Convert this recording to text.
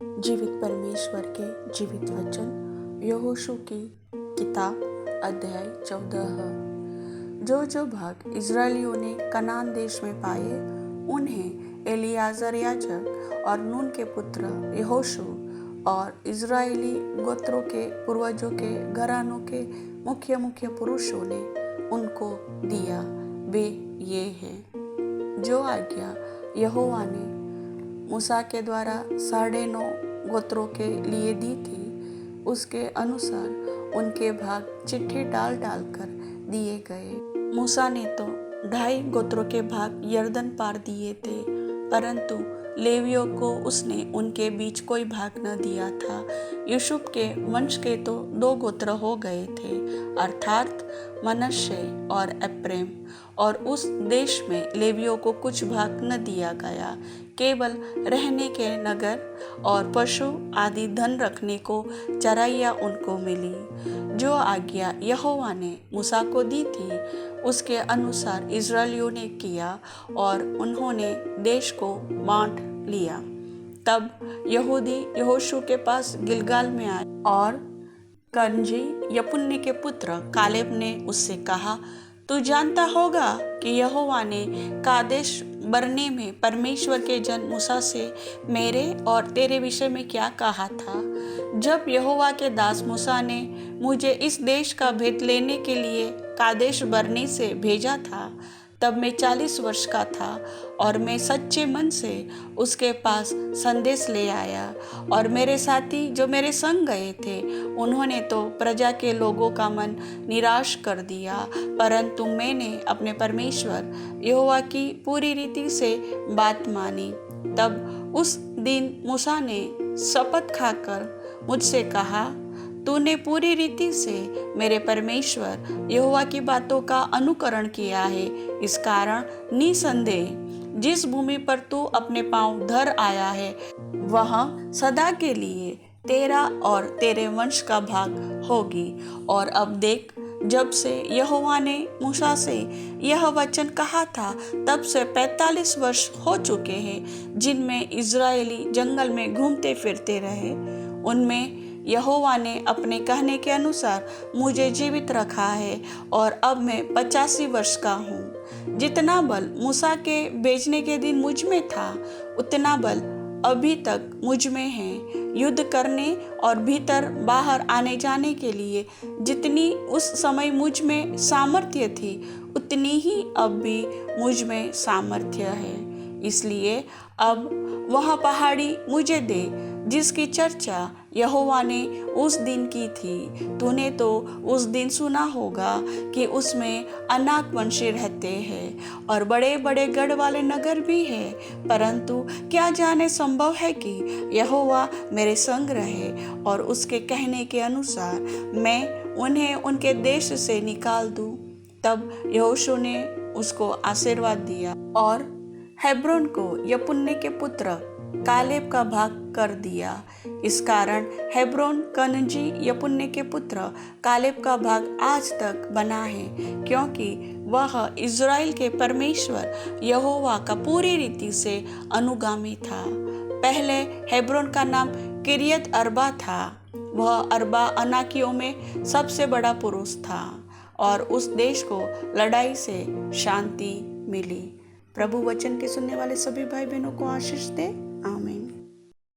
जीवित परमेश्वर के जीवित वचन यहोशू की किताब अध्याय 14। जो भाग इज़राइलियों ने कनान देश में पाए उन्हें एलियाजर याजक और नून के पुत्र यहोशू और इज़राइली गोत्रों के पूर्वजों के घरानों के मुख्य पुरुषों ने उनको दिया। वे ये हैं जो आज्ञा यहोवा ने मूसा के द्वारा 9.5 गोत्रों के लिए दी थी, उसके अनुसार उनके भाग चिट्ठी डाल कर दिए गए। मूसा ने तो 2.5 गोत्रों के भाग यर्दन पार दिए थे, परंतु लेवियों को उसने उनके बीच कोई भाग न दिया था। यूसुफ के वंश के तो 2 गोत्र हो गए थे, अर्थात मनश्शे और एप्रैम, और उस देश में लेवियों को कुछ भाग न दिया गया, केवल रहने के नगर और पशु आदि धन रखने को चराइयाँ उनको मिली। जो आज्ञा यहोवा ने मूसा को दी थी उसके अनुसार इज़राइलियों ने किया और उन्होंने देश को बांट लिया। तब यहूदी यहोशू के पास गिलगाल में आए और कनजी यपुन्ने के पुत्र कालेब ने उससे कहा, तू जानता होगा कि यहोवा ने कादेश बरने में परमेश्वर के जन मूसा से मेरे और तेरे विषय में क्या कहा था। जब यहोवा के दास मूसा ने मुझे इस देश का भेद लेने के लिए कादेश बरने से भेजा था, तब मैं 40 वर्ष का था और मैं सच्चे मन से उसके पास संदेश ले आया। और मेरे साथी जो मेरे संग गए थे उन्होंने तो प्रजा के लोगों का मन निराश कर दिया, परंतु मैंने अपने परमेश्वर यहोवा की पूरी रीति से बात मानी। तब उस दिन मूसा ने शपथ खाकर मुझसे कहा, तूने पूरी रीति से मेरे परमेश्वर यहोवा की बातों का अनुकरण किया है, इस कारण निसंदेह जिस भूमि पर तू अपने पांव धर आया है वह सदा के लिए तेरा और तेरे वंश का भाग होगी। और अब देख, जब से यहोवा ने मूसा से यह वचन कहा था तब से 45 वर्ष हो चुके हैं, जिनमें इज़राइली जंगल में घूमते फिरते रहे। उनमें यहोवा ने अपने कहने के अनुसार मुझे जीवित रखा है और अब मैं 85 वर्ष का हूँ। जितना बल मूसा के भेजने के दिन मुझ में था उतना बल अभी तक मुझ में है। युद्ध करने और भीतर बाहर आने जाने के लिए जितनी उस समय मुझ में सामर्थ्य थी उतनी ही अब भी मुझ में सामर्थ्य है। इसलिए अब वह पहाड़ी मुझे दे जिसकी चर्चा यहोवा ने उस दिन की थी। तूने तो उस दिन सुना होगा कि उसमें अनाक वंशी रहते हैं और बड़े बड़े गढ़ वाले नगर भी हैं, परंतु क्या जाने संभव है कि यहोवा मेरे संग रहे और उसके कहने के अनुसार मैं उन्हें उनके देश से निकाल दूं। तब यहोशू ने उसको आशीर्वाद दिया और हेब्रोन को यपुन्ने के पुत्र कालेब का भाग कर दिया। इस कारण हेब्रोन कनजी यपुन्ने के पुत्र कालेब का भाग आज तक बना है, क्योंकि वह इज़राइल के परमेश्वर यहोवा का पूरी रीति से अनुगामी था। पहले हेब्रोन का नाम किरियत अर्बा था। वह अर्बा अनाकियों में सबसे बड़ा पुरुष था और उस देश को लड़ाई से शांति मिली। प्रभु वचन के सुनने वाले सभी भाई बहनों को आशीष दे। आमीन।